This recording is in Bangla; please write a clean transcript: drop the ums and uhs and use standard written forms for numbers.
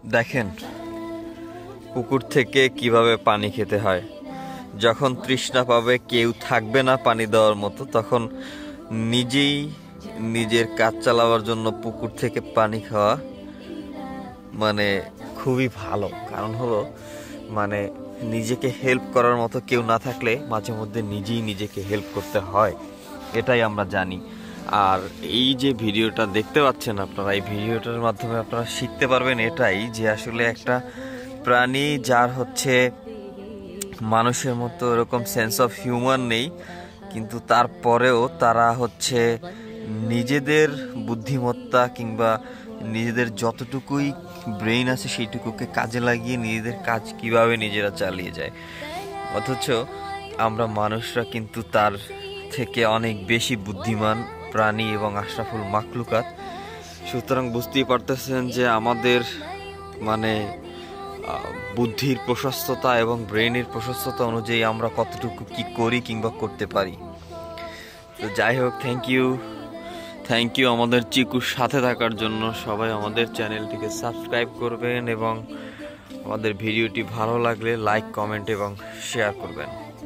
দেখেন পুকুর থেকে কিভাবে পানি খেতে হয়। যখন তৃষ্ণা পাবে, কেউ থাকবে না পানি দেওয়ার মতো, তখন নিজেই নিজের কাজ চালাবার জন্য পুকুর থেকে পানি খাওয়া মানে খুবই ভালো। কারণ হলো মানে নিজেকে হেল্প করার মতো কেউ না থাকলে মাঝে মধ্যে নিজেই নিজেকে হেল্প করতে হয়, এটাই আমরা জানি। আর এই যে ভিডিওটা দেখতে পাচ্ছেন আপনারা, এই ভিডিওটার মাধ্যমে আপনারা শিখতে পারবেন এটাই যে আসলে একটা প্রাণী যার হচ্ছে মানুষের মতো এরকম সেন্স অফ হিউমার নেই, কিন্তু তারপরেও তারা হচ্ছে নিজেদের বুদ্ধিমত্তা কিংবা নিজেদের যতটুকুই ব্রেইন আছে সেইটুকুকে কাজে লাগিয়ে নিজেদের কাজ কিভাবে নিজেরা চালিয়ে যায়। অথচ আমরা মানুষরা কিন্তু তার থেকে অনেক বেশি বুদ্ধিমান প্রাণী এবং আশরাফুল মাখলুকাত। সুতরাং বুঝতেই পারতেছেন যে আমাদের মানে বুদ্ধির প্রশস্ততা এবং ব্রেইনের প্রশস্ততা অনুযায়ী আমরা কতটুকু কি করি কিংবা করতে পারি। তো যাই হোক, থ্যাংক ইউ আমাদের চিকুর সাথে থাকার জন্য। সবাই আমাদের চ্যানেলটিকে সাবস্ক্রাইব করবেন এবং আমাদের ভিডিওটি ভালো লাগলে লাইক, কমেন্ট এবং শেয়ার করবেন।